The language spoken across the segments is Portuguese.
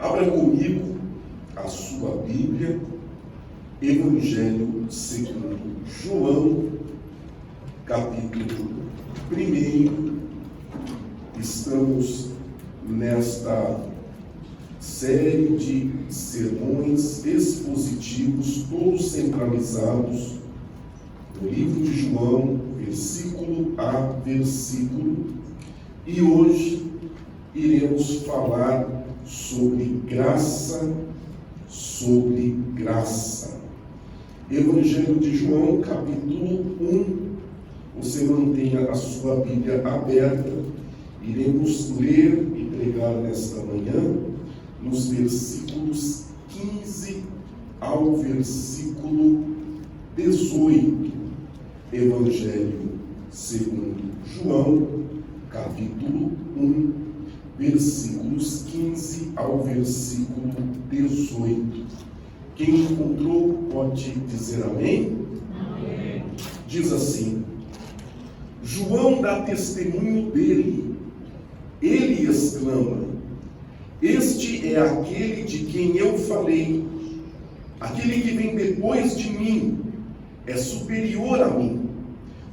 Abra comigo a sua Bíblia, Evangelho segundo João, capítulo 1. Estamos nesta série de sermões expositivos, todos centralizados no livro de João, versículo a versículo. E hoje iremos falar sobre graça, sobre graça. Evangelho de João, capítulo 1. Você mantenha a sua Bíblia aberta. Iremos ler e pregar nesta manhã nos versículos 15 ao versículo 18. Evangelho segundo João, capítulo 1, versículos 15 ao versículo 18. Quem encontrou pode dizer amém? Amém. Diz assim: João dá testemunho dele. Ele exclama: Este é aquele de quem eu falei. Aquele que vem depois de mim é superior a mim,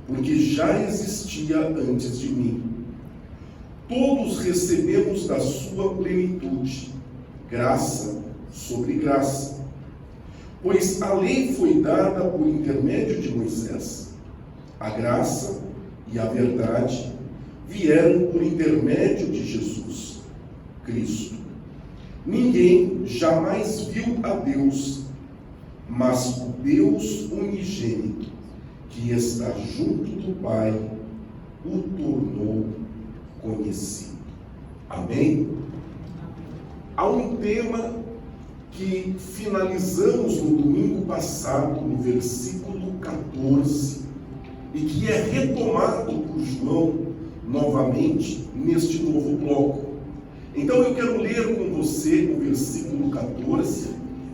porque já existia antes de mim. Todos recebemos da sua plenitude, graça sobre graça. Pois a lei foi dada por intermédio de Moisés. A graça e a verdade vieram por intermédio de Jesus Cristo. Ninguém jamais viu a Deus, mas o Deus unigênito, que está junto do Pai, o tornou conhecido. Amém? Há um tema que finalizamos no domingo passado, no versículo 14, e que é retomado por João novamente neste novo bloco. Então eu quero ler com você o versículo 14,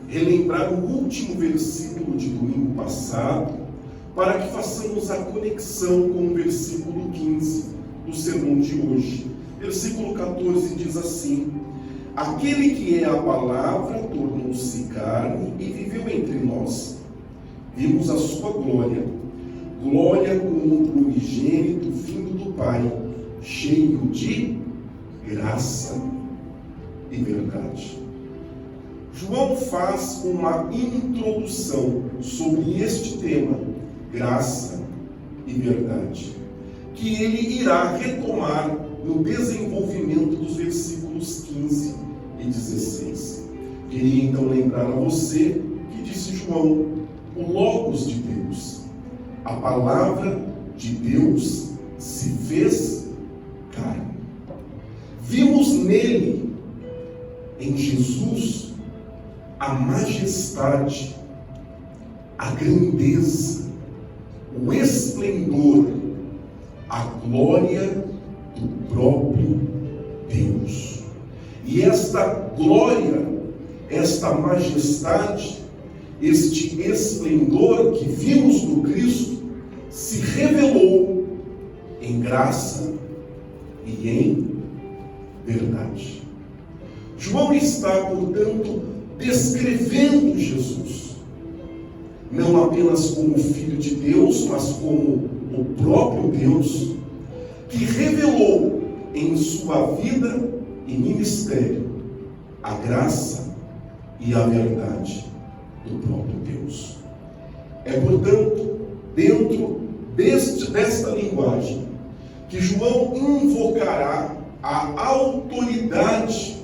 relembrar o último versículo de domingo passado, para que façamos a conexão com o versículo 15 do sermão de hoje. Versículo 14 diz assim: Aquele que é a palavra tornou-se carne e viveu entre nós. Vimos a sua glória, glória como o unigênito vindo do Pai, cheio de graça e verdade. João faz uma introdução sobre este tema, graça e verdade, que ele irá retomar no desenvolvimento dos versículos 15 e 16. Queria então lembrar a você que disse João, o Logos de Deus, a palavra de Deus se fez carne. Vimos nele, em Jesus, a majestade, a grandeza, o esplendor, a glória do próprio Deus. E esta glória, esta majestade, este esplendor que vimos no Cristo, se revelou em graça e em verdade. João está, portanto, descrevendo Jesus, não apenas como Filho de Deus, mas como o próprio Deus, que revelou em sua vida e ministério a graça e a verdade do próprio Deus. É, portanto, dentro desta linguagem que João invocará a autoridade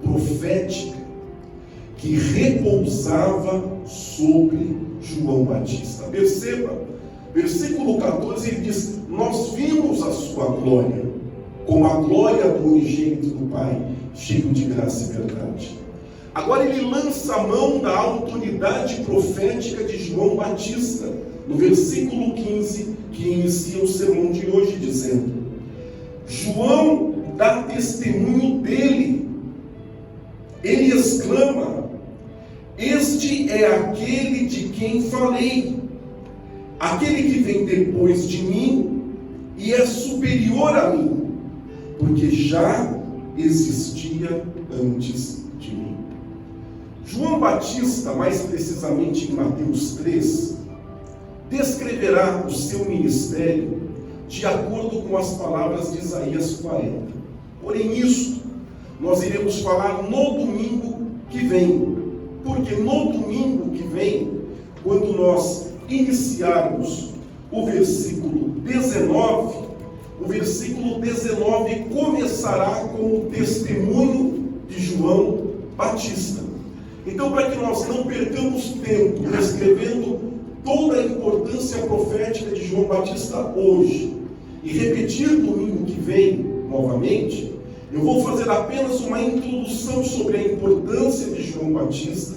profética que repousava sobre João Batista. Perceba, versículo 14, ele diz: Nós vimos a sua glória, como a glória do unigênito do Pai, cheio de graça e verdade. Agora ele lança a mão da autoridade profética de João Batista, no versículo 15, que inicia o sermão de hoje, dizendo: João dá testemunho dele. Ele exclama: Este é aquele de quem falei, aquele que vem depois de mim e é superior a mim, porque já existia antes de mim. João Batista, mais precisamente em Mateus 3, descreverá o seu ministério de acordo com as palavras de Isaías 40. Porém, isso nós iremos falar no domingo que vem, porque no domingo que vem, quando nós iniciarmos o versículo 19, o versículo 19 começará com o testemunho de João Batista. Então, para que nós não percamos tempo descrevendo toda a importância profética de João Batista hoje, e repetir domingo que vem novamente, eu vou fazer apenas uma introdução sobre a importância de João Batista.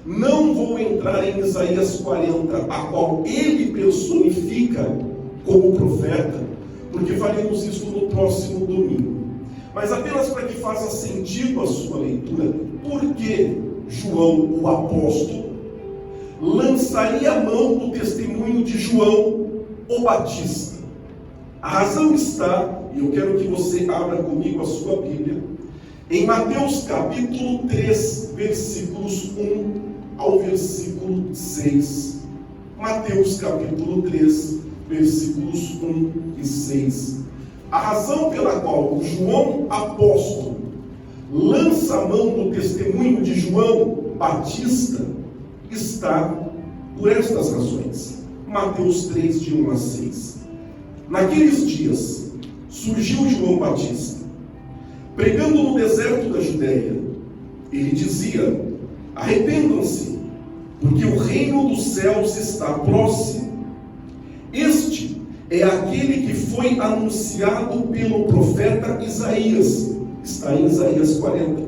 Não vou entrar em Isaías 40, a qual ele personifica como profeta, porque faremos isso no próximo domingo. Mas apenas para que faça sentido a sua leitura, por que João, o apóstolo, lançaria a mão do testemunho de João, o Batista? A razão está, e eu quero que você abra comigo a sua Bíblia, em Mateus capítulo 3, versículos 1 ao versículo 6. Mateus capítulo 3, versículos 1 e 6. A razão pela qual João apóstolo lança a mão do testemunho de João Batista está por estas razões. Mateus 3, de 1 a 6. Naqueles dias surgiu João Batista, pregando no deserto da Judéia. Ele dizia: arrependam-se, porque o reino dos céus está próximo. Este é aquele que foi anunciado pelo profeta Isaías. Está em Isaías 40.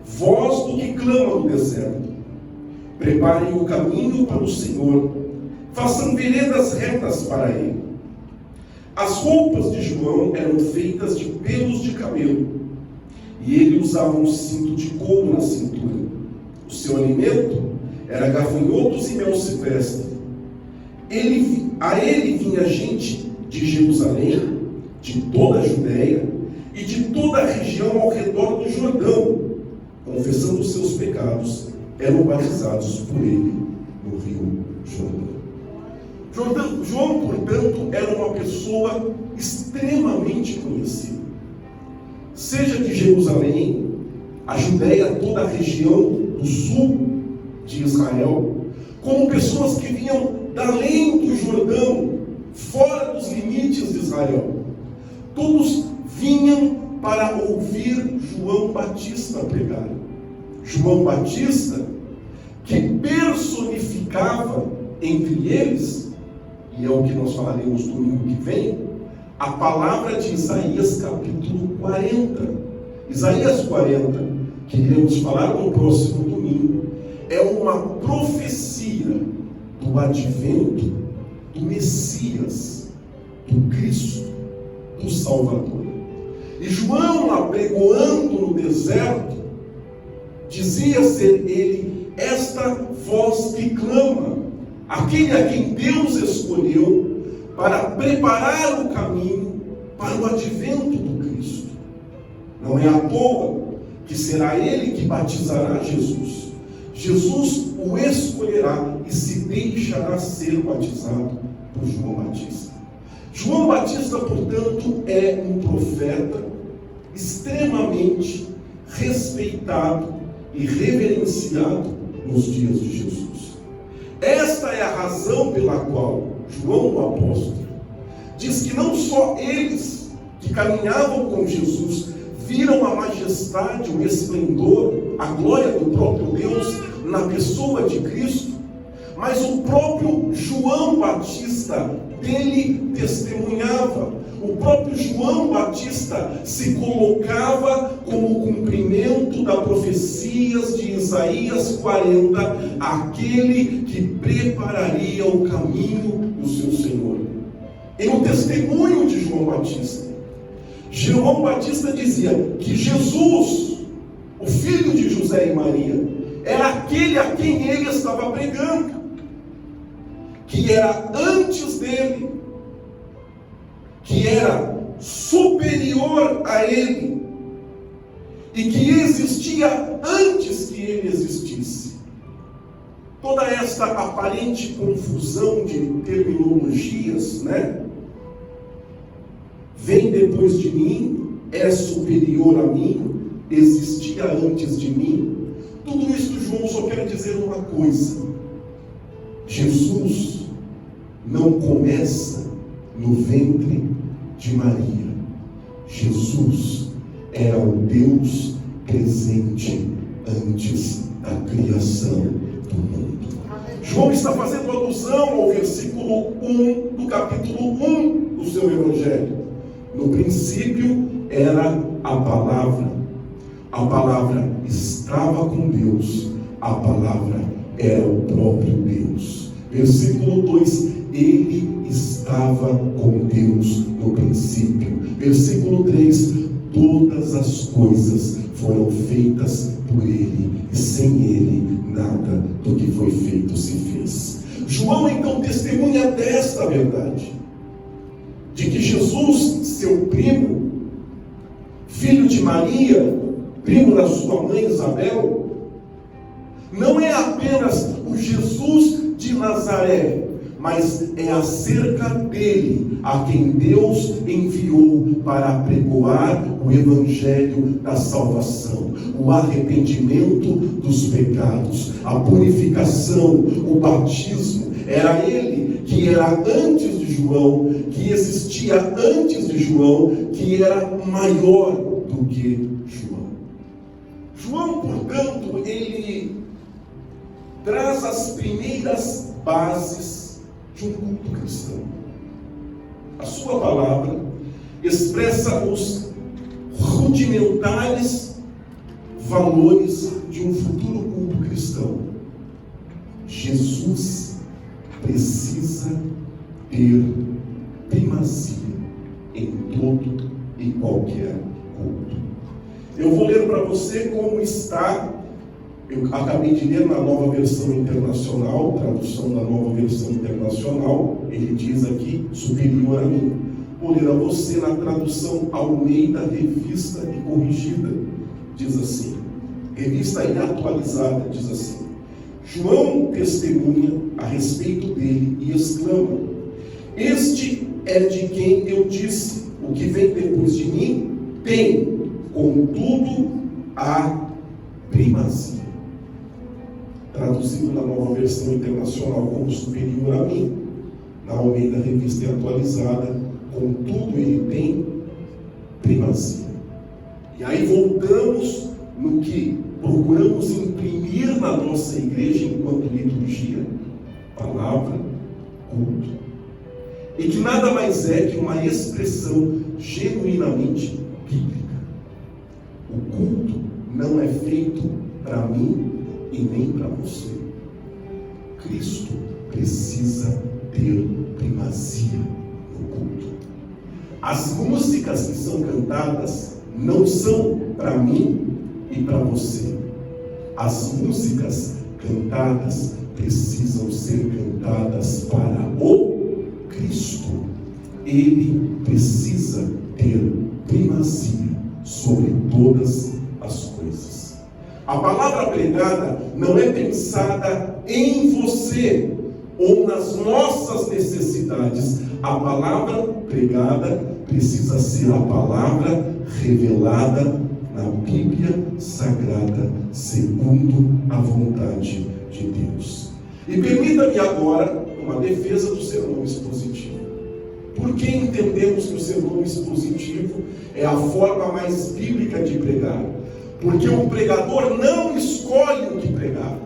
Voz do que clama no deserto: preparem o caminho para o Senhor, façam veredas retas para ele. As roupas de João eram feitas de pelos de camelo, e ele usava um cinto de couro na cintura. O seu alimento era gafanhotos e mel silvestre. A ele vinha gente de Jerusalém, de toda a Judéia e de toda a região ao redor do Jordão, confessando os seus pecados, eram batizados por ele no rio Jordão. João, portanto, era uma pessoa extremamente conhecida. Seja de Jerusalém, a Judéia, toda a região do sul de Israel, como pessoas que vinham da além do Jordão, fora dos limites de Israel. Todos vinham para ouvir João Batista pregar. João Batista, que personificava entre eles, e é o que nós falaremos no domingo que vem, a palavra de Isaías capítulo 40. Isaías 40, que iremos falar no próximo domingo, é uma profecia do advento do Messias, do Cristo, do Salvador. E João, apregoando no deserto, dizia ser ele esta voz que clama, aquele a quem Deus escolheu para preparar o caminho para o advento do Cristo. Não é à toa que será ele que batizará Jesus. Jesus o escolherá e se deixará ser batizado por João Batista. João Batista, portanto, é um profeta extremamente respeitado e reverenciado nos dias de Jesus. Esta é a razão pela qual João, o apóstolo, diz que não só eles que caminhavam com Jesus viram a majestade, o esplendor, a glória do próprio Deus na pessoa de Cristo, mas o próprio João Batista dele testemunhava. O próprio João Batista se colocava como cumprimento das profecias de Isaías 40, aquele que prepararia o caminho do seu Senhor. Em um testemunho de João Batista dizia que Jesus, o filho de José e Maria, era aquele a quem ele estava pregando, que era antes dele, que era superior a ele, e que existia antes que ele existisse. toda esta aparente confusão de terminologias, né? Vem depois de mim, é superior a mim, existia antes de mim. Tudo isso, João, só quer dizer uma coisa: Jesus não começa no ventre de Maria. Jesus era o Deus presente antes da criação do mundo. João está fazendo alusão ao versículo 1 do capítulo 1 do seu Evangelho. No princípio era a palavra estava com Deus, a palavra era o próprio Deus. Versículo 2, ele estava com Deus no princípio. Versículo 3, todas as coisas foram feitas por ele, e sem ele nada do que foi feito se fez. João então testemunha desta verdade, de que Jesus, seu primo, filho de Maria, primo da sua mãe Isabel, não é apenas o Jesus de Nazaré, mas é acerca dele a quem Deus enviou para apregoar o evangelho da salvação, o arrependimento dos pecados, a purificação, o batismo. Era ele que era antes de João, que existia antes de João, que era maior do que João. João, portanto, ele traz as primeiras bases de um culto cristão. A sua palavra expressa os rudimentares valores de um futuro culto cristão. Jesus precisa ter primazia em todo e qualquer culto. Eu vou ler para você como está. Eu acabei de ler na Nova Versão Internacional, tradução da Nova Versão Internacional, ele diz aqui, superior a mim. Vou ler a você na tradução Almeida, revista e corrigida. Diz assim, revista e atualizada, diz assim: João testemunha a respeito dele e exclama: este é de quem eu disse, o que vem depois de mim tem, contudo, a primazia. Traduzido na Nova Versão Internacional como superior a mim, na Almeida Revista e Atualizada, contudo ele tem primazia. E aí voltamos no que procuramos imprimir na nossa igreja enquanto liturgia: palavra, culto. E que nada mais é que uma expressão genuinamente bíblica. O culto não é feito para mim e nem para você. Cristo precisa ter primazia no culto. As músicas que são cantadas não são para mim e para você. As músicas cantadas precisam ser cantadas para o Cristo. Ele precisa ter primazia sobre todas as coisas. A palavra pregada não é pensada em você ou nas nossas necessidades. A palavra pregada precisa ser a palavra revelada na Bíblia Sagrada, segundo a vontade de Deus. E permita-me agora uma defesa do sermão expositivo. Por que entendemos que o sermão expositivo é a forma mais bíblica de pregar? Porque o pregador não escolhe o que pregar.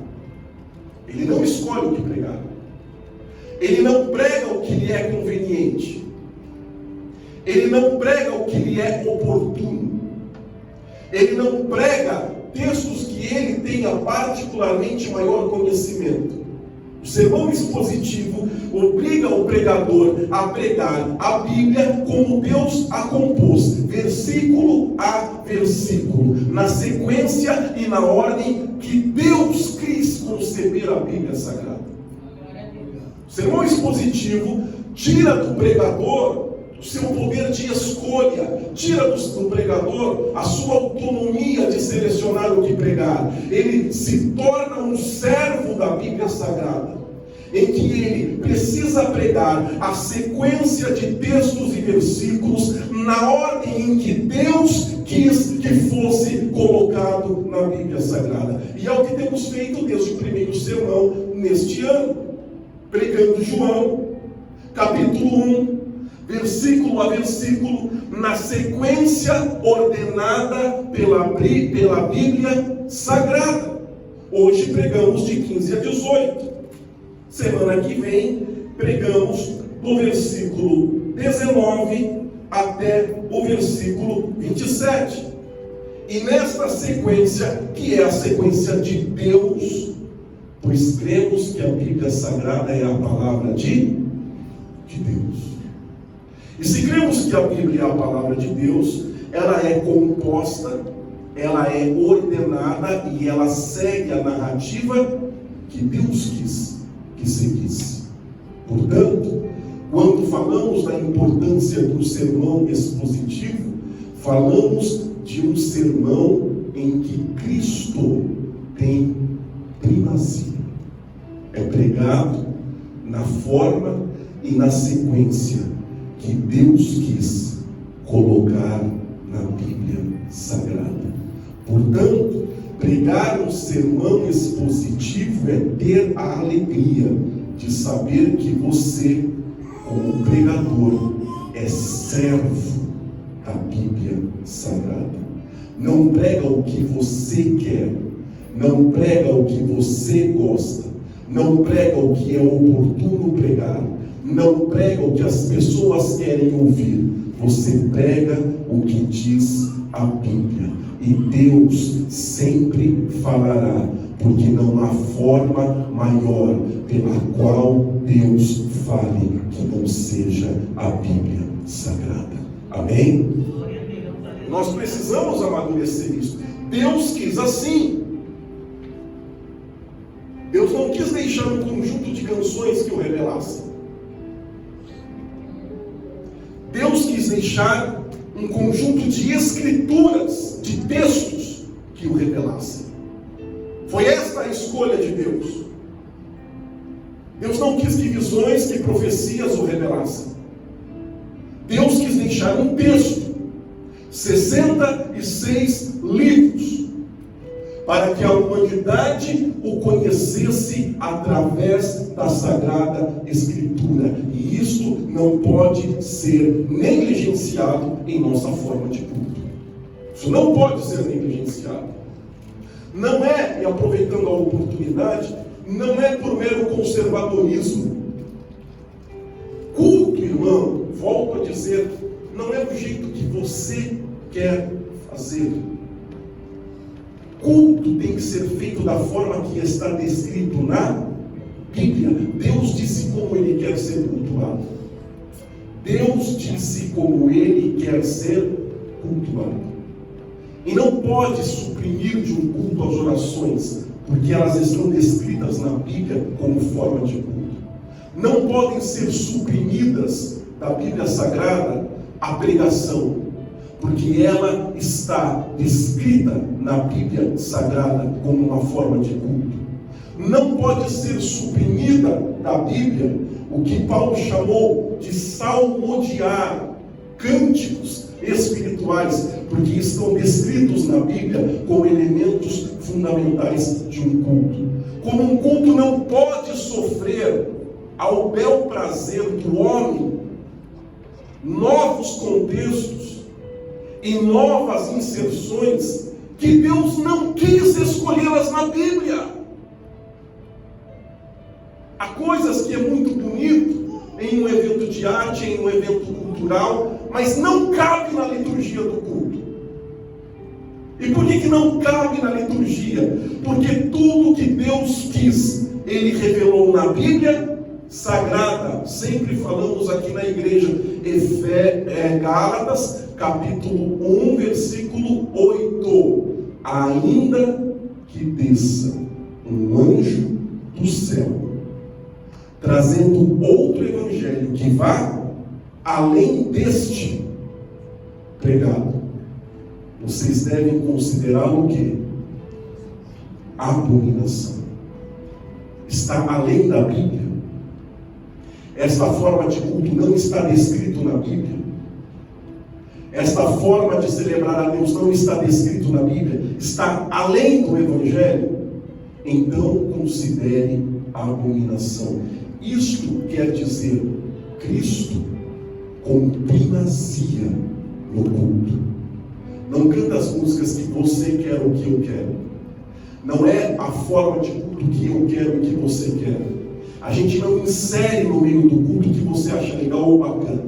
Ele não escolhe o que pregar. Ele não prega o que lhe é conveniente. Ele não prega o que lhe é oportuno. Ele não prega textos que ele tenha particularmente maior conhecimento. O sermão expositivo obriga o pregador a pregar a Bíblia como Deus a compôs, versículo a versículo, na sequência e na ordem que Deus quis conceber a Bíblia Sagrada. O sermão expositivo tira do pregador, do seu poder de escolha, tira do pregador a sua autonomia de selecionar o que pregar. Ele se torna um servo da Bíblia Sagrada, em que ele precisa pregar a sequência de textos e versículos na ordem em que Deus quis que fosse colocado na Bíblia Sagrada. E é o que temos feito desde o primeiro sermão neste ano, pregando João, capítulo 1, versículo a versículo, na sequência ordenada pela Bíblia Sagrada. Hoje pregamos de 15 a 18. Semana que vem, pregamos do versículo 19 até o versículo 27. E nesta sequência, que é a sequência de Deus, pois cremos que a Bíblia Sagrada é a palavra de Deus. E se cremos que a Bíblia é a palavra de Deus, ela é composta, ela é ordenada e ela segue a narrativa que Deus quis que seguisse. Portanto, quando falamos da importância do sermão expositivo, falamos de um sermão em que Cristo tem primazia. É pregado na forma e na sequência que Deus quis colocar na Bíblia Sagrada. Portanto, pregar um sermão expositivo é ter a alegria de saber que você, como pregador, é servo da Bíblia Sagrada. Não prega o que você quer, não prega o que você gosta, não prega o que é oportuno pregar, não prega o que as pessoas querem ouvir. Você prega o que diz a Bíblia. E Deus sempre falará, porque não há forma maior pela qual Deus fale que não seja a Bíblia Sagrada. Amém? Nós precisamos amadurecer isso. Deus quis assim. Deus não quis deixar um conjunto de canções que o revelassem. Deus quis deixar um conjunto de escrituras, de textos que o revelassem. Foi esta a escolha de Deus. Deus não quis que visões, que profecias o revelassem. Deus quis deixar um texto, 66 livros, para que a humanidade o conhecesse através da Sagrada Escritura. E isso não pode ser negligenciado em nossa forma de culto. Isso não pode ser negligenciado. Não é, e aproveitando a oportunidade, não é por mero conservadorismo. Culto, irmão, volto a dizer, não é do jeito que você quer fazer. Culto tem que ser feito da forma que está descrito na Bíblia. Deus disse como Ele quer ser cultuado. Deus disse como Ele quer ser cultuado. E não pode suprimir de um culto as orações, porque elas estão descritas na Bíblia como forma de culto. Não podem ser suprimidas da Bíblia Sagrada a pregação, porque ela está descrita na Bíblia Sagrada como uma forma de culto. Não pode ser suprimida da Bíblia o que Paulo chamou de salmodiar, cânticos espirituais, porque estão descritos na Bíblia como elementos fundamentais de um culto. Como um culto não pode sofrer ao bel prazer do homem novos contextos e novas inserções que Deus não quis escolhê-las na Bíblia. Há coisas que é muito bonito em um evento de arte, em um evento cultural, mas não cabe na liturgia do culto. E por que não cabe na liturgia? Porque tudo que Deus quis, Ele revelou na Bíblia Sagrada. Sempre falamos aqui na igreja, Gálatas, capítulo 1, versículo 8. Ainda que desça um anjo do céu, trazendo outro evangelho que vá além deste pregado, vocês devem considerá-lo o quê? Abominação. Está além da Bíblia. Esta forma de culto não está descrito na Bíblia. Esta forma de celebrar a Deus não está descrito na Bíblia. Está além do Evangelho. Então considere a abominação. Isto quer dizer Cristo com primazia no culto. Não canta as músicas que você quer ou que eu quero. Não é a forma de culto que eu quero e que você quer. A gente não insere no meio do culto que você acha legal ou bacana.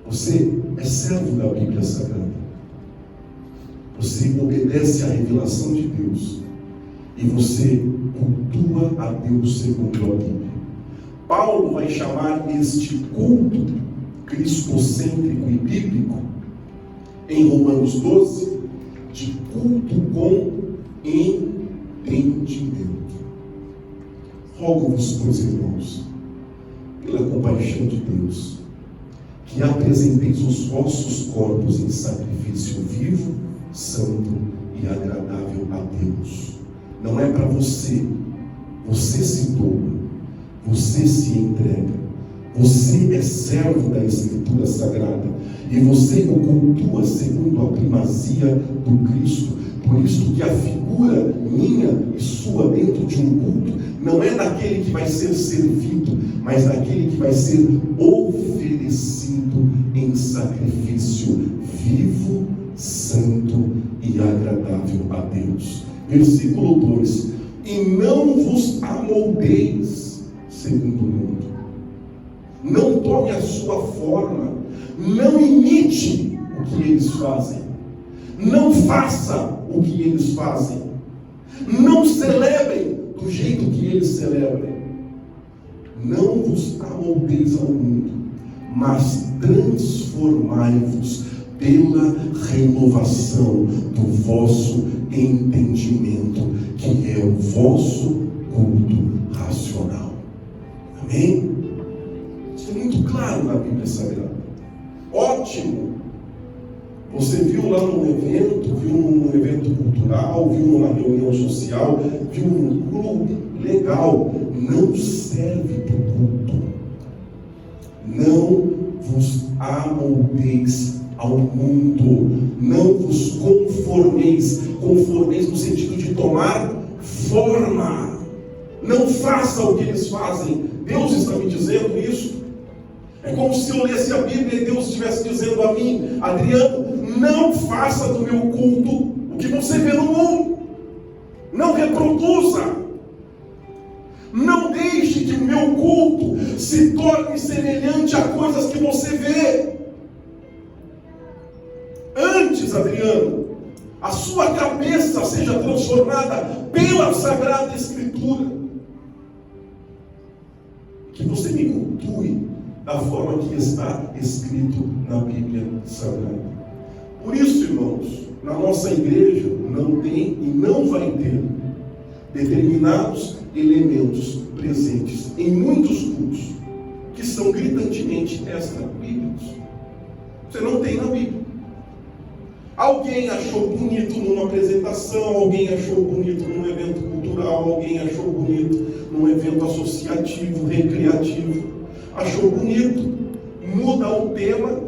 Você é servo da Bíblia Sagrada. Você obedece à revelação de Deus. E você cultua a Deus segundo a Bíblia. Paulo vai chamar este culto cristocêntrico e bíblico, em Romanos 12, de culto com entendimento. Rogo-vos, pois, irmãos, pela compaixão de Deus, que apresenteis os vossos corpos em sacrifício vivo, santo e agradável a Deus. Não é para você. Você se doa, você se entrega, você é servo da Escritura Sagrada e você o cultua segundo a primazia do Cristo. Por isso que a figura minha e sua dentro de um culto não é daquele que vai ser servido, mas daquele que vai ser oferecido em sacrifício vivo, santo e agradável a Deus. Versículo 2: e não vos amoldeis segundo o mundo. Não tome a sua forma, não imite o que eles fazem, não faça o que eles fazem, não celebrem do jeito que eles celebram. Não vos amoldeis ao mundo, mas transformai-vos pela renovação do vosso entendimento, que é o vosso culto racional. Amém? Isso é muito claro na Bíblia Sagrada. Ótimo! Você viu lá num evento cultural, viu numa reunião social, viu num clube, legal. Não serve para o culto. Não vos amoldeis ao mundo. Não vos conformeis. Conformeis no sentido de tomar forma. Não faça o que eles fazem. Deus está me dizendo isso. É como se eu lesse a Bíblia e Deus estivesse dizendo a mim: Adriano, não faça do meu culto o que você vê no mundo. Não reproduza. Não deixe que o meu culto se torne semelhante a coisas que você vê. Antes, Adriano, a sua cabeça seja transformada pela Sagrada Escritura. Que você me cultue da forma que está escrito na Bíblia Sagrada. Por isso, irmãos, na nossa igreja não tem e não vai ter determinados elementos presentes em muitos cultos que são gritantemente extra-bíblicos. Você não tem na Bíblia. Alguém achou bonito numa apresentação, alguém achou bonito num evento cultural, alguém achou bonito num evento associativo, recreativo. Achou bonito, muda o tema,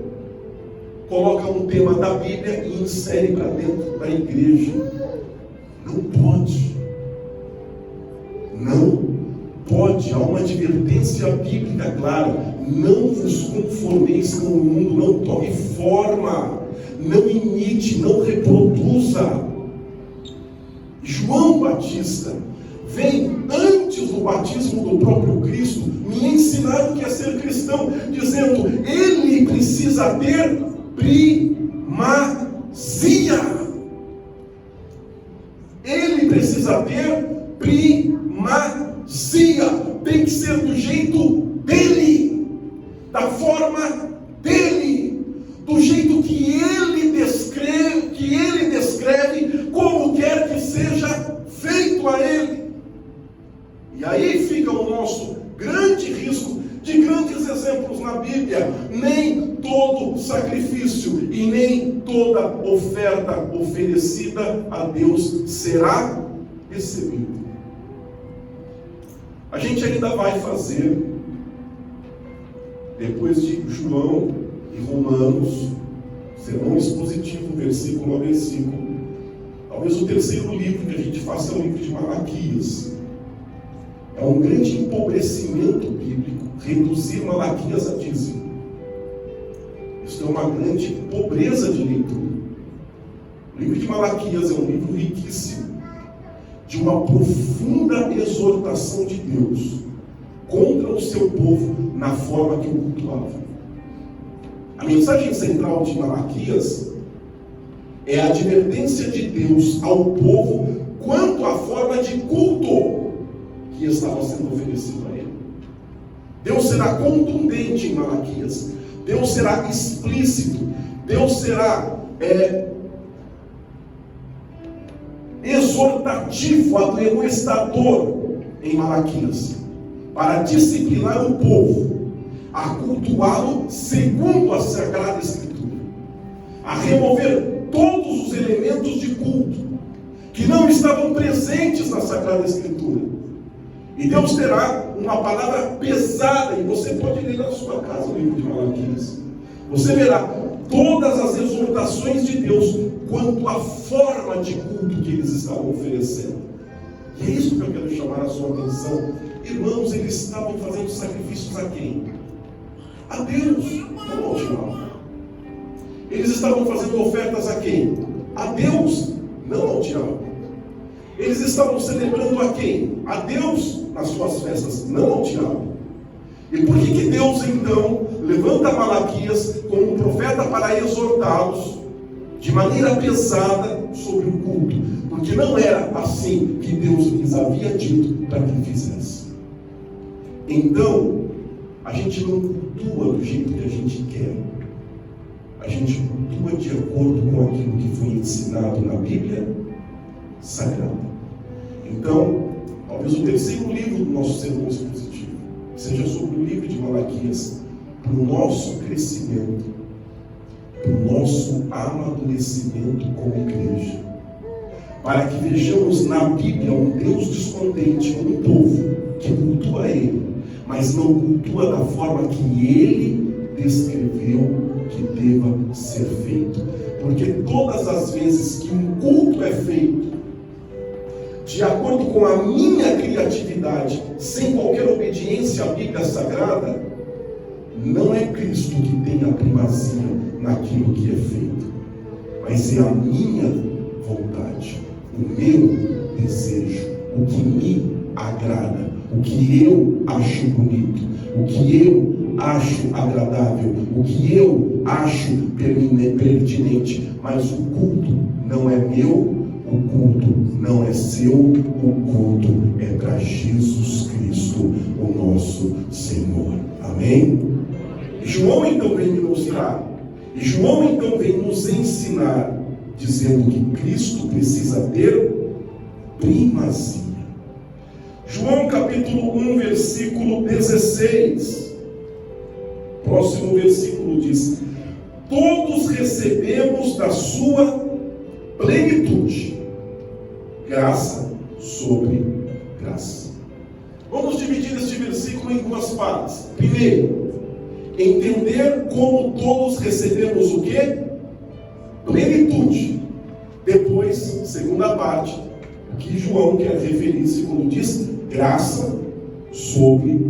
coloca um tema da Bíblia e insere para dentro da igreja. Não pode. Não pode. Há uma advertência bíblica clara: não vos conformeis com o mundo, não tome forma, não imite, não reproduza. João Batista vem antes do batismo do próprio Cristo me ensinar o que é ser cristão, dizendo: ele precisa ter primazia. Ele precisa ter primazia. Tem que ser do jeito dele, da forma dele, do jeito que ele descreve como quer que seja feito a ele. E aí fica o nosso grande risco de grandes exemplos na Bíblia. Nem todo sacrifício e nem toda oferta oferecida a Deus será recebida. A gente ainda vai fazer, depois de João e Romanos, sermão expositivo, versículo a versículo. Talvez o terceiro livro que a gente faça é o livro de Malaquias. É um grande empobrecimento bíblico reduzir Malaquias a dízimo. Isso é uma grande pobreza de leitura. O livro de Malaquias é um livro riquíssimo, de uma profunda exortação de Deus contra o seu povo na forma que o cultuava. A mensagem central de Malaquias é a advertência de Deus ao povo quanto à forma de culto que estava sendo oferecido a ele. Deus será contundente em Malaquias, Deus será explícito, Deus será exortativo, admoestador em Malaquias, para disciplinar o povo a cultuá-lo segundo a Sagrada Escritura, a remover todos os elementos de culto que não estavam presentes na Sagrada Escritura. E Deus terá uma palavra pesada, e você pode ler na sua casa o livro de Malaquias. Você verá todas as exortações de Deus quanto à forma de culto que eles estavam oferecendo. E é isso que eu quero chamar a sua atenção. Irmãos, eles estavam fazendo sacrifícios a quem? A Deus, não ao diabo. Eles estavam fazendo ofertas a quem? A Deus, não ao diabo. Eles estavam celebrando a quem? A Deus nas suas festas, não ao diabo. E por que Deus então levanta Malaquias como um profeta para exortá-los de maneira pesada sobre o culto? Porque não era assim que Deus lhes havia dito para que fizesse. Então, a gente não cultua do jeito que a gente quer. A gente cultua de acordo com aquilo que foi ensinado na Bíblia Sagrada. Então, talvez o terceiro livro do nosso sermão expositivo seja sobre o livro de Malaquias, para o nosso crescimento, para o nosso amadurecimento como igreja, para que vejamos na Bíblia um Deus descontente, um povo que cultua Ele, mas não cultua da forma que Ele descreveu que deva ser feito. Porque todas as vezes que um culto é feito de acordo com a minha criatividade, sem qualquer obediência à Bíblia Sagrada, não é Cristo que tem a primazia naquilo que é feito, mas é a minha vontade, o meu desejo, o que me agrada, o que eu acho bonito, o que eu acho agradável, o que eu acho pertinente. Mas o culto não é meu, o culto não é seu, o culto é para Jesus Cristo, o nosso Senhor. Amém? E João então vem me mostrar, e João então vem nos ensinar, dizendo que Cristo precisa ter primazia. João capítulo 1, versículo 16. Próximo versículo diz: todos recebemos da sua plenitude, graça sobre graça. Vamos dividir este versículo em duas partes. Primeiro, entender como todos recebemos o quê? Plenitude. Depois, segunda parte, o que João quer referir-se quando diz graça sobre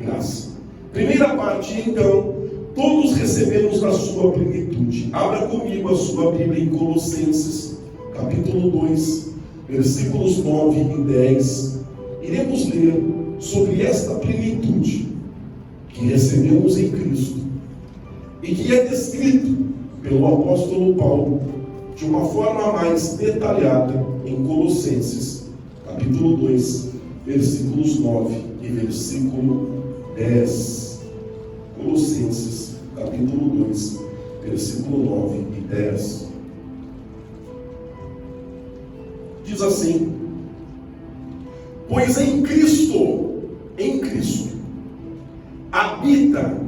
graça. Primeira parte, então, todos recebemos da sua plenitude. Abra comigo a sua Bíblia em Colossenses, capítulo 2, versículos 9 e 10. Iremos ler sobre esta plenitude que recebemos em Cristo e que é descrito pelo apóstolo Paulo de uma forma mais detalhada em Colossenses, capítulo 2, versículos 9 e versículo 10. Colossenses, capítulo 2, versículo 9 e 10. Diz assim: pois em Cristo, habita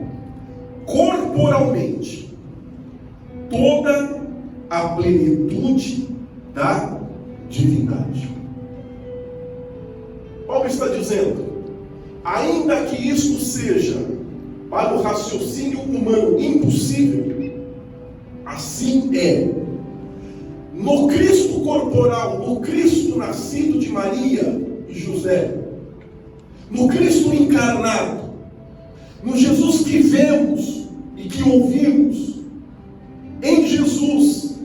corporalmente toda a plenitude da divindade. Paulo está dizendo, ainda que isto seja para o raciocínio humano impossível, assim é. No Cristo corporal, no Cristo nascido de Maria e José, no Cristo encarnado, no Jesus que vemos e que ouvimos, em Jesus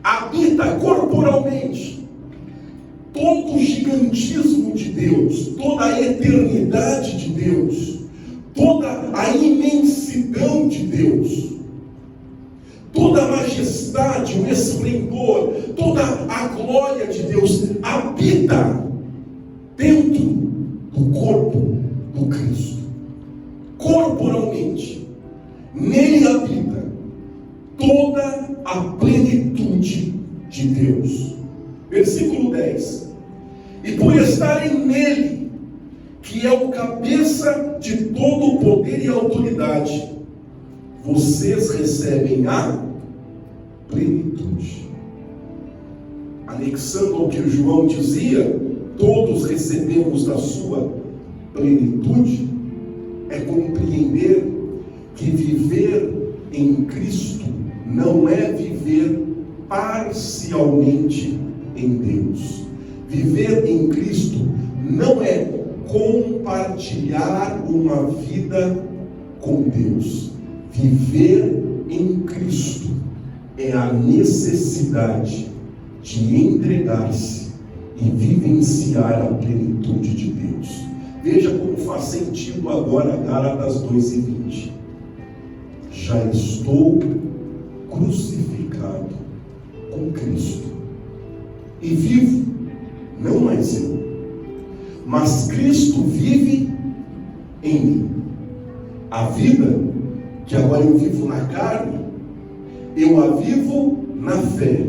habita corporalmente todo o gigantismo de Deus, toda a eternidade de Deus, toda a imensidão de Deus, toda a majestade, o esplendor, toda a glória de Deus habita dentro do corpo do Cristo, corporalmente. Nele habita toda a plenitude de Deus. Versículo 10. E por estarem nele, que é o cabeça de todo o poder e autoridade, vocês recebem a plenitude. Anexando ao que João dizia, todos recebemos da sua plenitude, é compreender que viver em Cristo não é viver parcialmente em Deus. Viver em Cristo não é compartilhar uma vida com Deus. Viver em Cristo é a necessidade de entregar-se e vivenciar a plenitude de Deus. Veja como faz sentido agora Gálatas 2:20. Já estou crucificado com Cristo e vivo, não mais eu, mas Cristo vive em mim. A vida que agora eu vivo na carne, eu a vivo na fé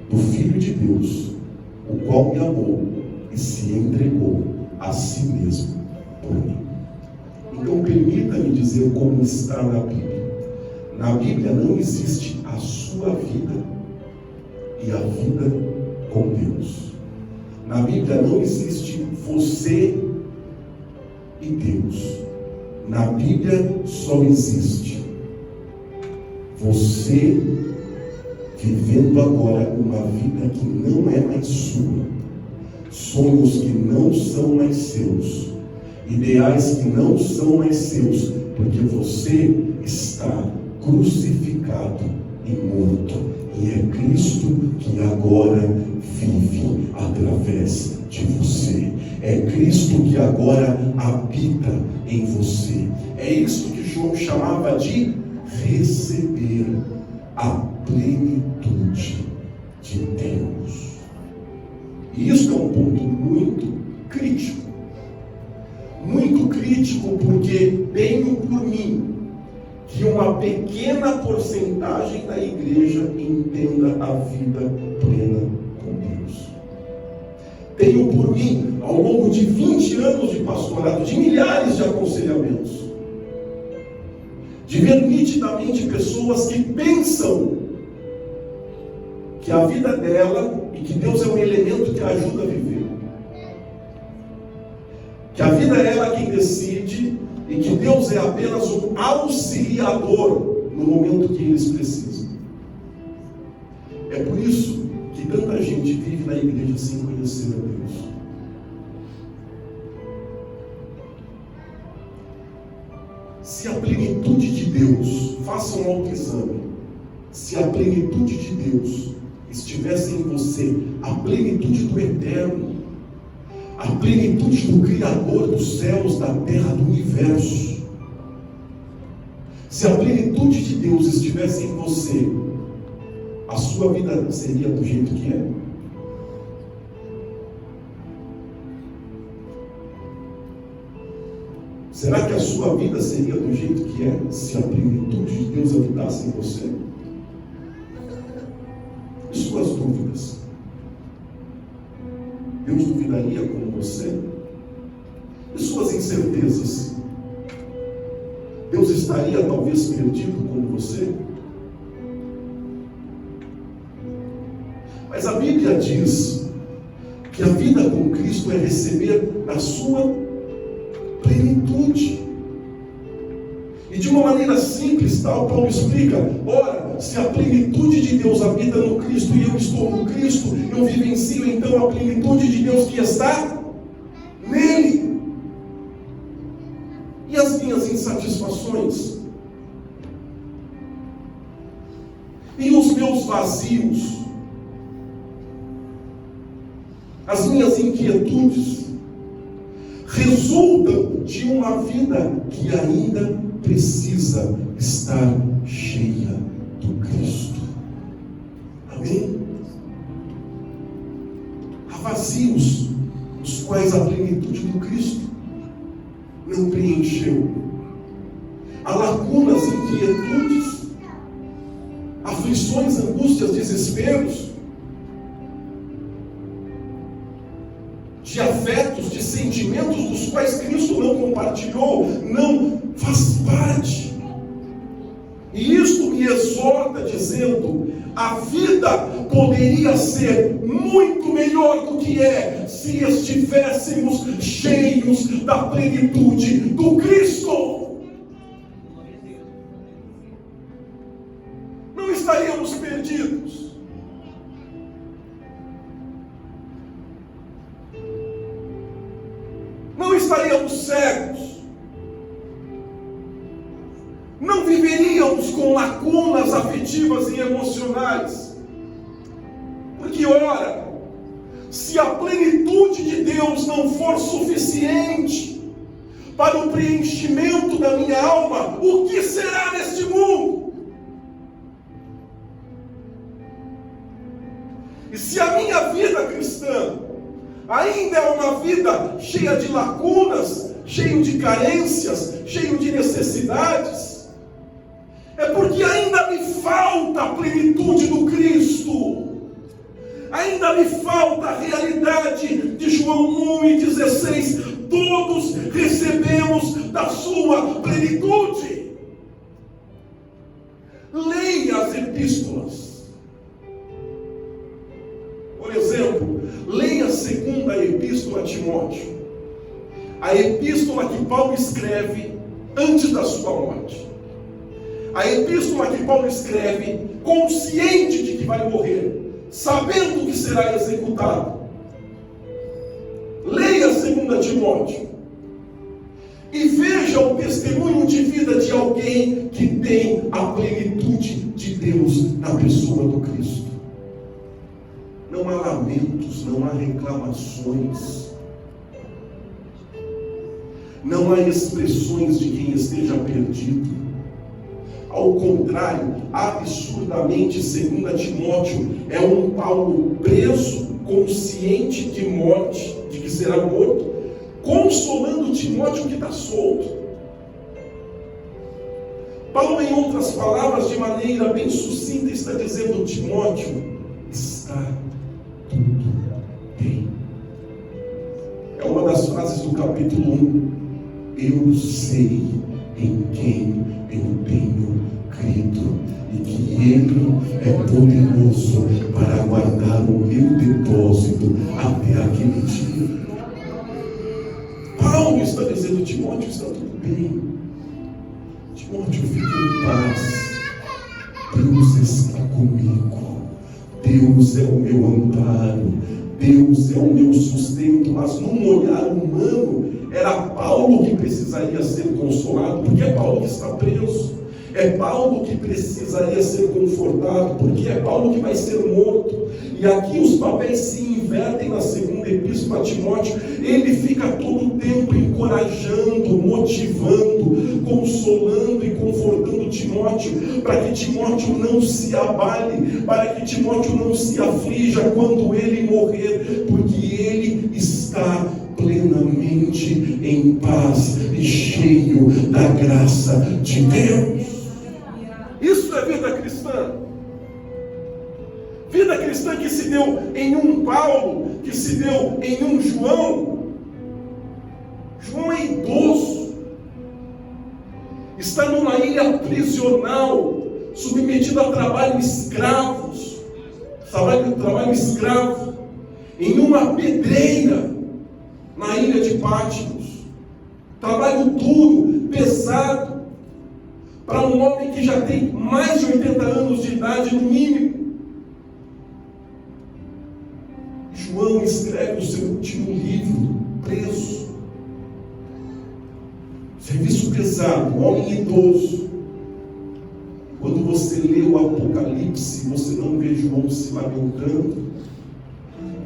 do Filho de Deus, o qual me amou e se entregou a si mesmo por mim. Então permita-me dizer como está na Bíblia. Na Bíblia não existe a sua vida e a vida com Deus. Na Bíblia não existe você e Deus. Na Bíblia só existe você vivendo agora uma vida que não é mais sua, sonhos que não são mais seus, ideais que não são mais seus, porque você está crucificado e morto, e é Cristo que agora vive através de você. É Cristo que agora habita em você. É isso que João chamava de receber a plenitude de Deus. E isso é um ponto muito crítico. Muito crítico, porque tenho por mim que uma pequena porcentagem da igreja entenda a vida plena com Deus. Tenho por mim, ao longo de 20 anos de pastorado, de milhares de aconselhamentos, de ver nitidamente pessoas que pensam que a vida dela e que Deus é um elemento que a ajuda a viver, que a vida é ela quem decide e que Deus é apenas um auxiliador no momento que eles precisam. É por isso que tanta gente vive na igreja sem conhecer a Deus. Se a plenitude de Deus, faça um autoexame, se a plenitude de Deus estivesse em você, a plenitude do eterno, a plenitude do Criador dos céus, da terra, do universo, se a plenitude de Deus estivesse em você, a sua vida seria do jeito que é? Será que a sua vida seria do jeito que é se a plenitude de Deus habitasse em você? E suas dúvidas? Deus duvidaria como você? E suas incertezas? Deus estaria talvez perdido como você? Mas a Bíblia diz que a vida com Cristo é receber a sua plenitude. E de uma maneira simples, tal, Paulo explica: ora, se a plenitude de Deus habita no Cristo e eu estou no Cristo, eu vivencio então a plenitude de Deus que está nele. E as minhas insatisfações? E os meus vazios? As minhas inquietudes? Resultam de uma vida que ainda precisa estar cheia do Cristo. Amém? Há vazios os quais a plenitude do Cristo não preencheu. Há lacunas, inquietudes, aflições, angústias, desesperos, de afetos, de sentimentos dos quais Cristo não compartilhou, não faz parte. E isto me exorta dizendo: a vida poderia ser muito melhor do que é se estivéssemos cheios da plenitude do Cristo. Não estaríamos perdidos. Não estaríamos cegos. Não viveríamos com lacunas afetivas e emocionais. Porque, ora, se a plenitude de Deus não for suficiente para o preenchimento da minha alma, o que será neste mundo? E se a minha vida cristã ainda é uma vida cheia de lacunas, cheio de carências, cheio de necessidades, é porque ainda me falta a plenitude do Cristo. Ainda me falta a realidade de João 1:16. Todos recebemos da sua plenitude. Leia as epístolas. Por exemplo, leia a segunda epístola a Timóteo. A epístola que Paulo escreve antes da sua morte. A epístola que Paulo escreve consciente de que vai morrer, sabendo que será executado. Leia 2 Timóteo e veja o testemunho de vida de alguém que tem a plenitude de Deus na pessoa do Cristo. Não há lamentos, não há reclamações, não há expressões de quem esteja perdido. Ao contrário, absurdamente, 2 Timóteo é um Paulo preso, consciente de morte, de que será morto, consolando Timóteo que está solto. Paulo, em outras palavras, de maneira bem sucinta, está dizendo: Timóteo, está tudo bem. É uma das frases do capítulo 1. Eu sei em quem eu tenho crido, e que Ele é poderoso para guardar o meu depósito até aquele dia. Paulo está dizendo: Timóteo, está tudo bem. Timóteo, fique em paz. Deus está comigo. Deus é o meu amparo. Deus é o meu sustento. Mas num olhar humano, era Paulo que precisaria ser consolado, porque é Paulo que está preso. É Paulo que precisaria ser confortado, porque é Paulo que vai ser morto. E aqui os papéis se invertem na segunda epístola a Timóteo. Ele fica todo o tempo encorajando, motivando, consolando e confortando Timóteo, para que Timóteo não se abale, para que Timóteo não se aflija quando ele morrer, porque ele está plenamente em paz e cheio da graça de Deus. Isso é vida cristã. Vida cristã que se deu em um Paulo, que se deu em um João. João é idoso. está numa ilha prisional, submetido a trabalho escravo, em uma pedreira, na ilha de Patmos. Trabalho duro, pesado, para um homem que já tem mais de 80 anos de idade, no mínimo. João escreve o seu último livro, preso. Serviço pesado, homem idoso. Quando você lê o Apocalipse, você não vê João se lamentando,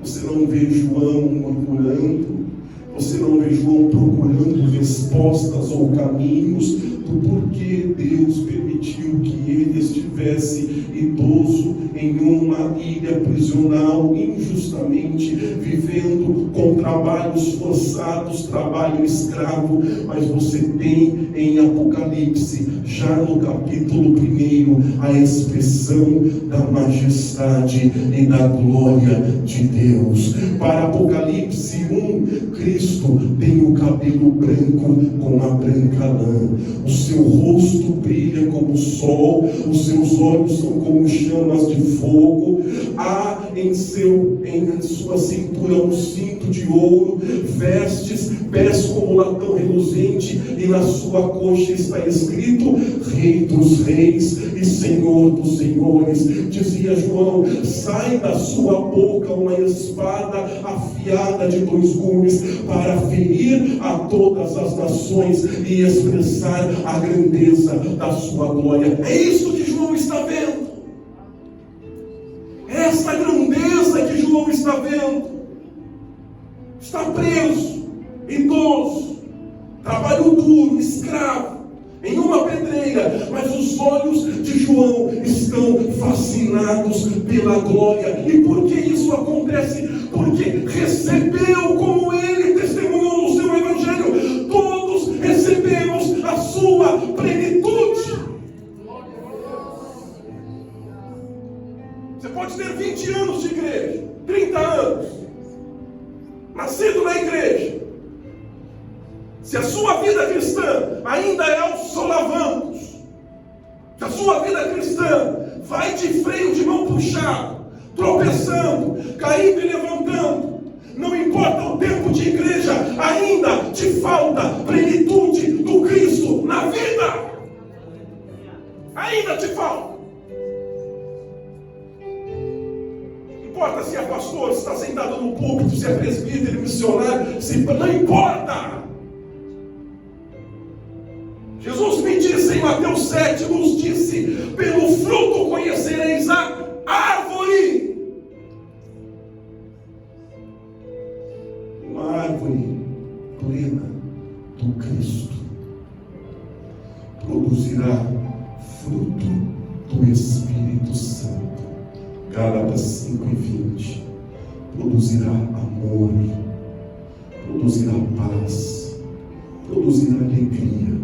você não vê João murmurando, você não vê João procurando respostas ou caminhos do porquê Deus permitiu que ele estivesse idoso em uma ilha prisional, injustamente, vivendo com trabalhos forçados, trabalho escravo. Mas você tem em Apocalipse, já no capítulo 1, a expressão da majestade e da glória de Deus. Para Apocalipse 1, Cristo tem o cabelo branco como a branca lã, o seu rosto brilha como o sol, os seus olhos são como chamas de fogo, há em sua cintura um cinto de ouro, vestes, pés como latão reluzente, e na sua coxa está escrito: Rei dos Reis e Senhor dos Senhores. Dizia João: sai da sua boca uma espada afiada de 2 gumes, para ferir a todas as nações e expressar a grandeza da sua glória. É isso que João está vendo. Esta grandeza que João está vendo. Está preso, idoso, trabalho duro, escravo, em uma pedreira, mas os olhos de João estão fascinados pela glória. E por que isso acontece? Porque recebeu, como ele testemunhou no seu evangelho, todos recebemos a sua plenitude. Você pode ter 20 anos de igreja, 30 anos, nascido na igreja. Se a sua vida cristã ainda é aos solavancos, se a sua vida cristã vai de freio de mão puxado, tropeçando, caindo e levantando, não importa o tempo de igreja, ainda te falta plenitude do Cristo na vida. Ainda te falta. Não importa se é pastor, se está sentado no púlpito, se é presbítero, missionário, não importa. Jesus me disse em Mateus 7, nos disse: pelo fruto conhecereis a árvore. Uma árvore plena do Cristo produzirá fruto do Espírito Santo. Gálatas 5:20. Produzirá amor, produzirá paz, produzirá alegria,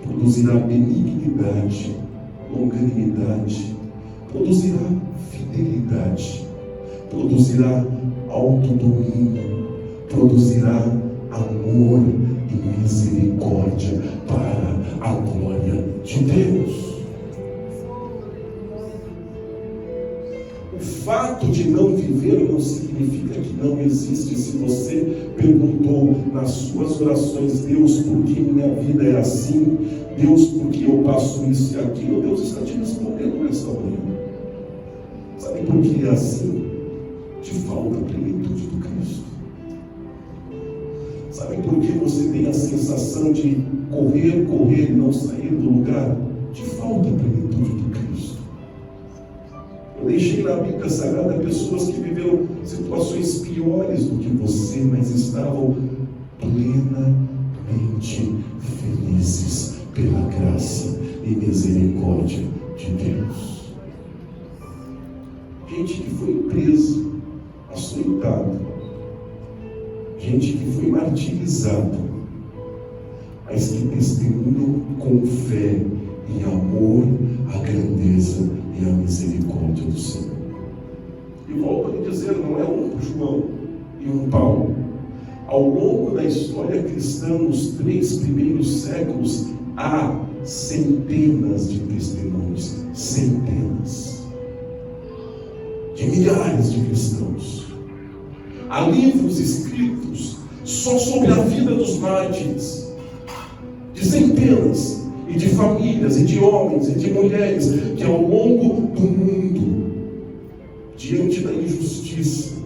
produzirá benignidade, longanimidade, produzirá fidelidade, produzirá autodomínio, produzirá amor e misericórdia para a glória de Deus. O fato de não viver não significa que não existe. Se você perguntou nas suas orações: Deus, por que minha vida é assim? Deus, por que eu passo isso e aquilo? Deus está te respondendo nesta manhã. Sabe por que é assim? Te falta a plenitude do Cristo. Sabe por que você tem a sensação de correr e não sair do lugar? Te falta a plenitude do Cristo. Eu deixei na Bíblia Sagrada pessoas que viveram situações piores do que você, mas estavam plenamente felizes pela graça e misericórdia de Deus. Gente que foi presa, açoitada, gente que foi martirizada, mas que testemunham com fé e amor a grandeza e a misericórdia do Senhor. E volto a lhe dizer, não é um João e um Paulo. Ao longo da história cristã, nos 3 primeiros séculos, há centenas de testemunhos, centenas, de milhares de cristãos. Há livros escritos só sobre a vida dos mártires, de centenas, e de famílias, e de homens, e de mulheres, que ao longo do mundo, diante da injustiça,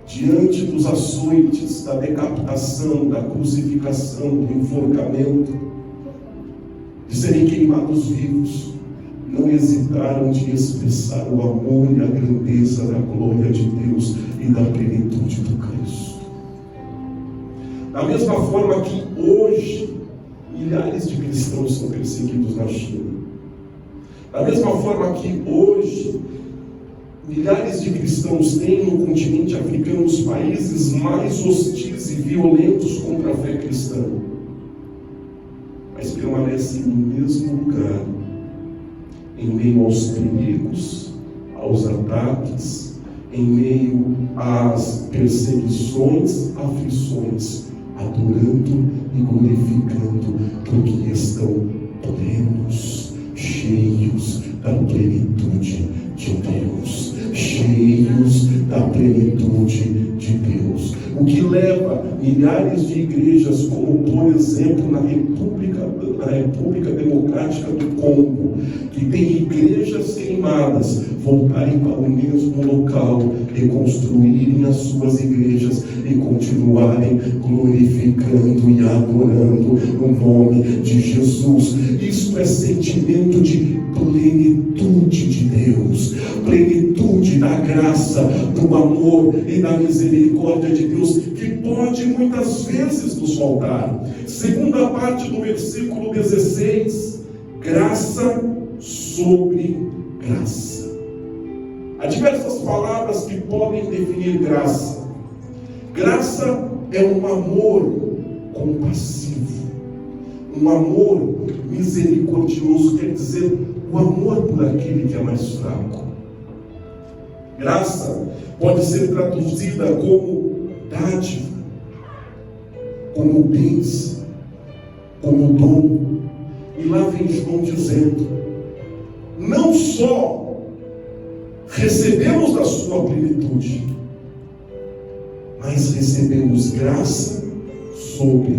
diante dos açoites, da decapitação, da crucificação, do enforcamento, de serem queimados vivos, não hesitaram de expressar o amor e a grandeza da glória de Deus e da plenitude do Cristo. Da mesma forma que hoje milhares de cristãos são perseguidos na China, da mesma forma que hoje milhares de cristãos têm no continente africano os países mais hostis e violentos contra a fé cristã, mas permanecem no mesmo lugar, em meio aos perigos, aos ataques, em meio às perseguições, aflições, adorando e glorificando, porque estão plenos, cheios da plenitude de Deus, cheios da plenitude de Deus. O que leva milhares de igrejas, como por exemplo na República Democrática do Congo, que tem igrejas queimadas, voltarem para o mesmo local, reconstruírem as suas igrejas e continuarem glorificando e adorando o nome de Jesus. Isso é sentimento de plenitude de Deus, plenitude da graça, do amor e da misericórdia de Deus, que pode muitas vezes nos faltar. Segunda parte do versículo 16, graça sobre graça. Há diversas palavras que podem definir graça. Graça é um amor compassivo, um amor misericordioso, quer dizer, o amor por aquele que é mais fraco. Graça pode ser traduzida como dádiva, como bênção, como dom. E lá vem João dizendo: não só recebemos da sua plenitude, mas recebemos graça sobre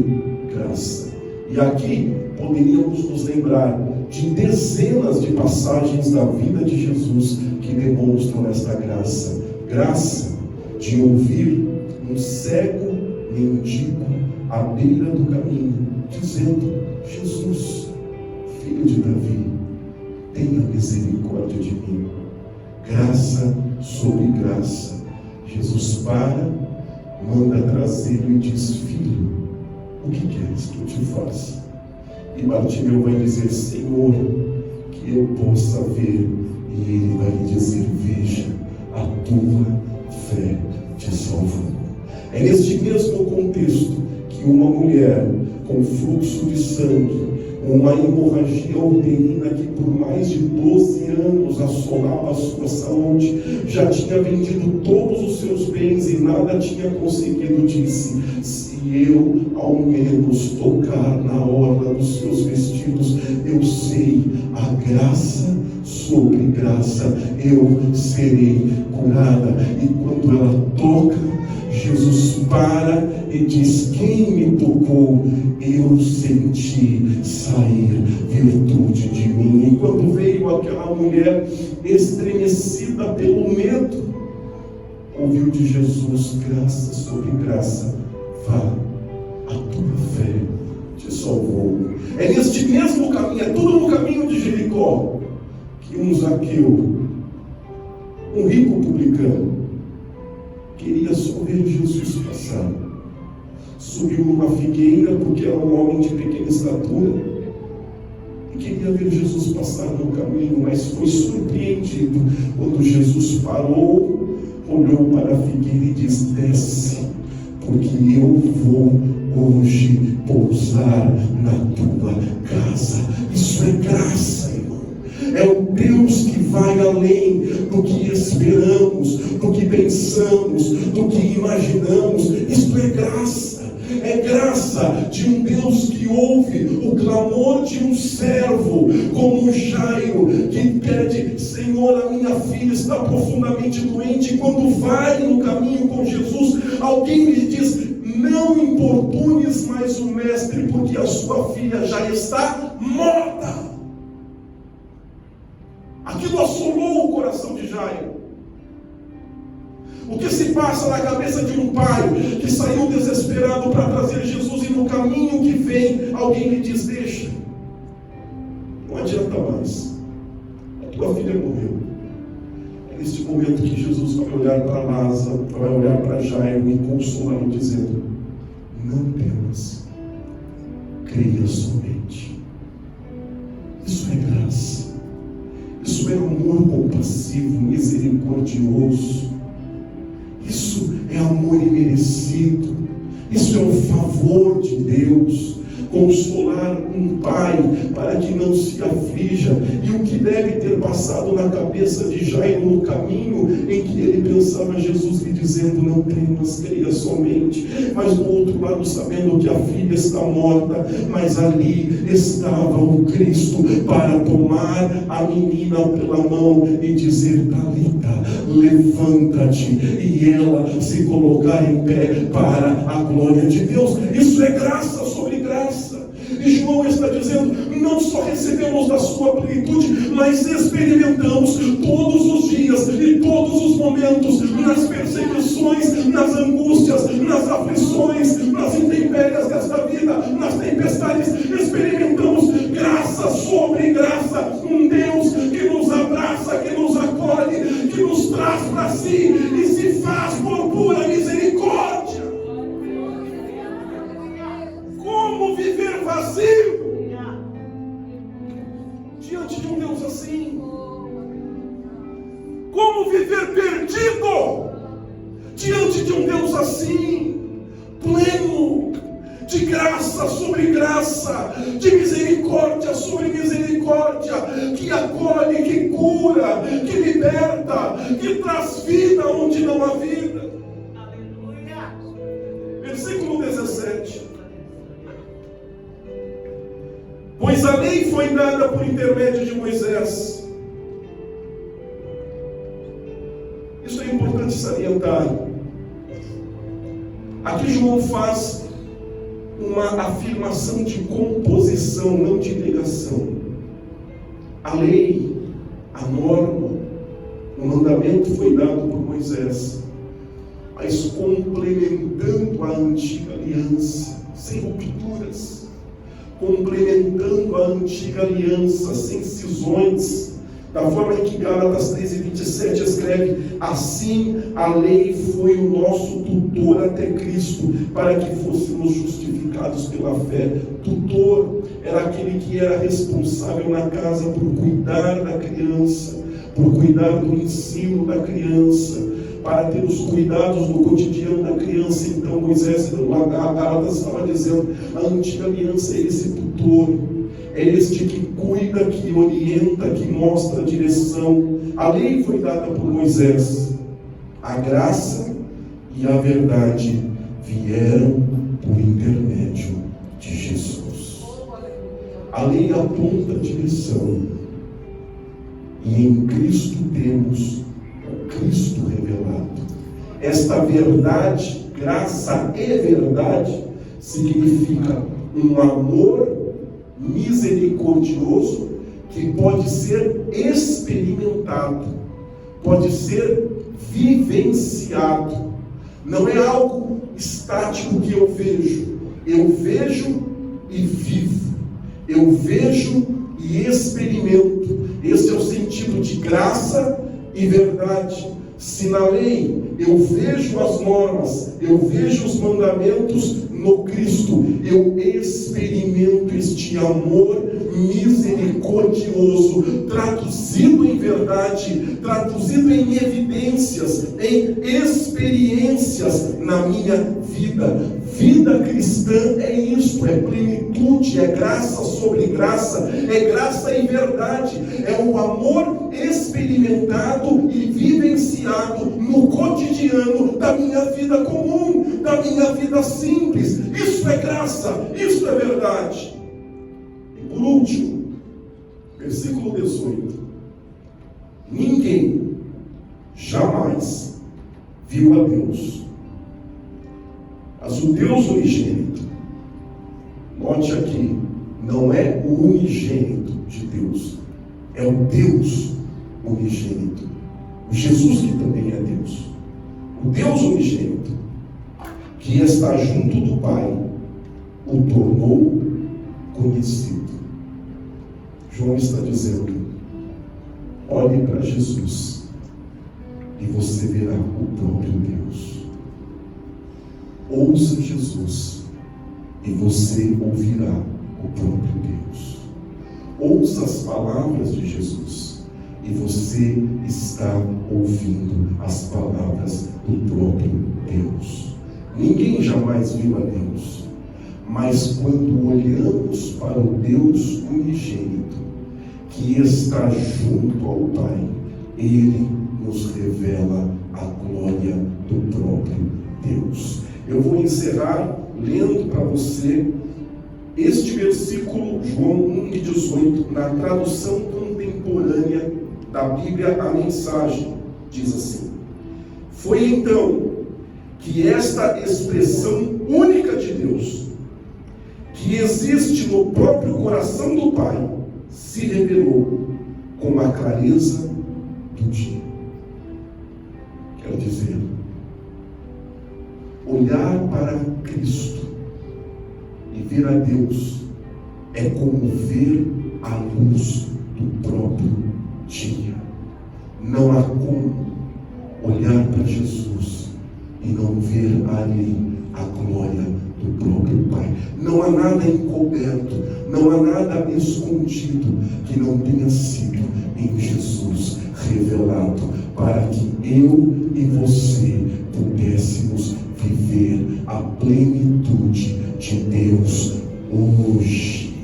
graça. E aqui poderíamos nos lembrar de dezenas de passagens da vida de Jesus que demonstram esta graça. Graça de ouvir um cego mendigo à beira do caminho, dizendo: Jesus, filho de Davi, tenha misericórdia de mim. Graça sobre graça. Jesus para, manda trazê-lo e diz: filho, o que queres que eu te faça? E Bartimeu vai dizer: Senhor, que eu possa ver. E ele vai lhe dizer: veja, a tua fé te salvou. É neste mesmo contexto que uma mulher com fluxo de sangue, uma hemorragia uterina que por mais de 12 anos assolava a sua saúde, já tinha vendido todos os seus bens e nada tinha conseguido, disse: se eu ao menos tocar na orla dos seus vestidos, eu sei, a graça sobre graça, eu serei curada. E quando ela toca, Jesus para e diz: quem me tocou? Eu senti sair virtude de mim. E quando veio aquela mulher estremecida pelo medo, ouviu de Jesus: graça sobre graça, vá, a tua fé te salvou. É neste mesmo caminho, é tudo no caminho de Jericó, que um Zaqueu, um rico publicano, queria só ver Jesus passar. Subiu numa figueira, porque era um homem de pequena estatura, e queria ver Jesus passar no caminho, mas foi surpreendido quando Jesus parou, olhou para a figueira e disse: desce, porque eu vou hoje pousar na tua casa. Isso é graça, irmão. É o Deus que vai além do que esperamos, do que pensamos, do que imaginamos. Isto é graça. É graça graça de um Deus que ouve o clamor de um servo, como Jairo, que pede: Senhor, a minha filha está profundamente doente. E quando vai no caminho com Jesus, alguém lhe diz: não importunes mais o mestre, porque a sua filha já está morta. Aquilo assolou o coração de Jairo. O que se passa na cabeça de um pai que saiu desesperado para trazer Jesus, e no caminho que vem, alguém lhe diz: deixa, não adianta mais, a tua filha morreu. É neste momento que Jesus vai olhar para Lázaro, vai olhar para Jairo e consolá-lo, dizendo: não temas, creia somente. Isso é graça, isso é amor compassivo, misericordioso. Isso é amor imerecido. Isso é um favor de Deus. Consolar um pai para que não se aflija. E o que deve ter passado na cabeça de Jairo no caminho em que ele pensava Jesus lhe dizendo: não temas, creia somente. Mas do outro lado, sabendo que a filha está morta, mas ali estava o Cristo para tomar a menina pela mão e dizer: Talita, levanta-te, e ela se colocar em pé para a glória de Deus. Isso é graça sobre graça. E João está dizendo: não só recebemos da sua plenitude, mas experimentamos todos os dias e todos os momentos, nas perseguições, nas angústias, nas aflições, nas intempéries desta vida, nas tempestades. Experimentamos graça sobre graça. Um Deus que nos abraça, que nos acolhe, que nos traz para si e se faz por pura misericórdia. Como viver vazio diante de um Deus assim? Como viver perdido diante de um Deus assim? Pleno de graça sobre graça, de misericórdia sobre misericórdia, que acolhe, que cura, que liberta, que traz vida onde não há vida. Versículo 17. Pois a lei foi dada por intermédio de Moisés. Isso é importante salientar. Aqui João faz uma afirmação de composição, não de negação. A lei, a norma, o mandamento foi dado por Moisés, mas complementando a antiga aliança, sem rupturas, complementando a antiga aliança, sem cisões, da forma em que Gálatas 3:27 escreve: assim a lei foi o nosso tutor até Cristo, para que fôssemos justificados pela fé. Tutor era aquele que era responsável na casa por cuidar da criança, por cuidar do ensino da criança, para ter os cuidados no cotidiano da criança. Então Moisés, a Gálatas estava dizendo: a antiga aliança é esse tutor, é este que cuida, que orienta, que mostra a direção. A lei foi dada por Moisés, a graça e a verdade vieram por intermédio de Jesus. A lei aponta a direção, e em Cristo temos o Cristo revelado. Esta verdade, graça e verdade, significa um amor misericordioso que pode ser experimentado, pode ser vivenciado. Não é algo estático que eu vejo e vivo, eu vejo e experimento. Esse é o sentido de graça e verdade. Se na lei eu vejo as normas, eu vejo os mandamentos, no Cristo eu experimento este amor misericordioso, traduzido em verdade, traduzido em evidências, em experiências na minha vida. Vida cristã é isso, é plenitude, é graça sobre graça, é graça e verdade, é o amor experimentado e vivenciado no cotidiano da minha vida comum, da minha vida simples. Isso é graça, isso é verdade. E por último, versículo 18: ninguém jamais viu a Deus, mas o Deus unigênito, note aqui, não é o unigênito de Deus, é o Deus unigênito, o Jesus que também é Deus, o Deus unigênito, que está junto do Pai, o tornou conhecido. João está dizendo: olhe para Jesus e você verá o próprio Deus. Ouça Jesus e você ouvirá o próprio Deus. Ouça as palavras de Jesus e você está ouvindo as palavras do próprio Deus. Ninguém jamais viu a Deus, mas quando olhamos para o Deus unigênito, que está junto ao Pai, Ele nos revela a glória do próprio Deus. Eu vou encerrar lendo para você este versículo, João 1,18, na tradução contemporânea da Bíblia, a Mensagem, diz assim: foi então que esta expressão única de Deus, que existe no próprio coração do Pai, se revelou com a clareza do dia. Quero dizer, olhar para Cristo e ver a Deus é como ver a luz do próprio dia. Não há como olhar para Jesus e não ver ali a glória do próprio Pai. Não há nada encoberto, não há nada escondido que não tenha sido em Jesus revelado, para que eu e você pudéssemos viver a plenitude de Deus hoje.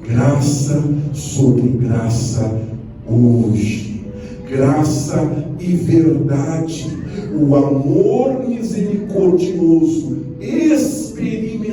Graça sobre graça hoje. Graça e verdade. O amor misericordioso experimentado,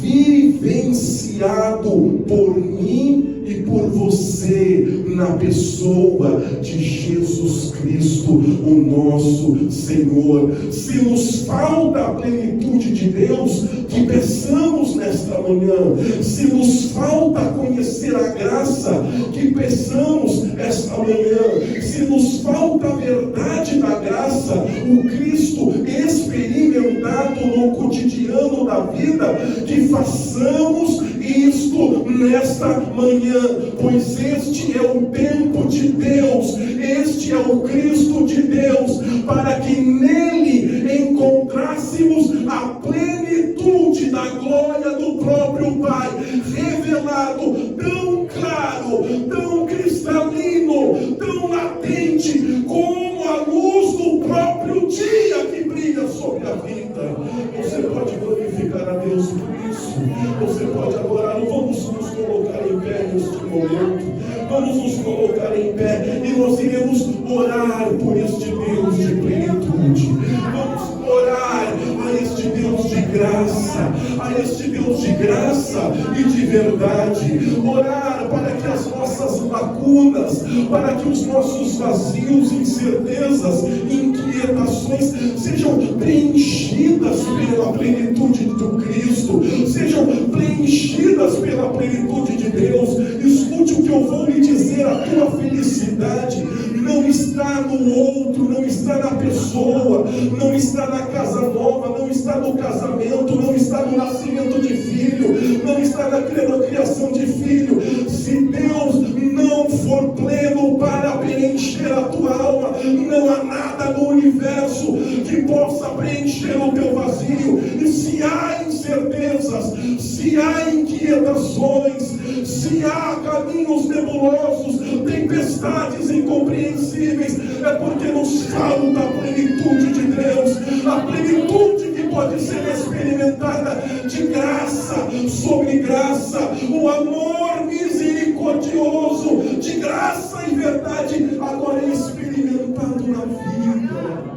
vivenciado por mim e por você, na pessoa de Jesus Cristo, o nosso Senhor. Se nos falta a plenitude de Deus, que peçamos nesta manhã. Se nos falta conhecer a graça, que peçamos esta manhã. Se nos falta a verdade da graça, o Cristo experimentado no cotidiano da vida, que façamos isto nesta manhã, pois este é o tempo de Deus, este é o Cristo de Deus, para que nele encontrássemos a plenitude da glória do próprio Pai, revelado tão claro, tão cristalino, tão latente, como a luz do próprio dia que brilha sobre a vida. Você pode glorificar a Deus por isso, você pode adorar. Vamos nos colocar em pé neste momento, vamos nos colocar em pé e nós iremos orar por este Deus de plenitude. Vamos orar a este Deus de graça, a este Deus de graça e de verdade. Orar para que as nossas lacunas, para que os nossos vazios, incertezas, inquietações sejam preenchidas pela plenitude do Cristo, sejam preenchidas pela plenitude de Deus. Escute o que eu vou lhe dizer: a tua felicidade não está no outro, não está na pessoa, não está na casa nova, não está no casamento, não está no nascimento de filho, não está na criação de filho. Se Deus não for pleno para preencher a tua alma, não há nada no universo que possa preencher o teu vazio. E se há incertezas, se há inquietações, se há caminhos nebulosos, tempestades tempestades incompreensíveis, é porque nos falta a plenitude de Deus, a plenitude que pode ser experimentada de graça sobre graça, o amor misericordioso de graça e verdade, agora é experimentado na vida,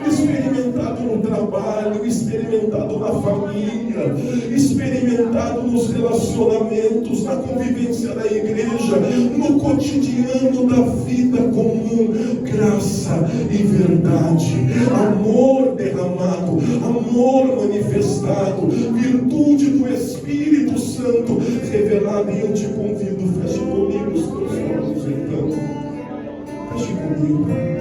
experimentado no trabalho, experimentado na família, experimentado nos relacionamentos, na convivência da igreja, no cotidiano da vida comum. Graça e verdade, amor derramado, amor manifestado, virtude do Espírito Santo revelada. E eu te convido, feche comigo os teus olhos então, feche comigo.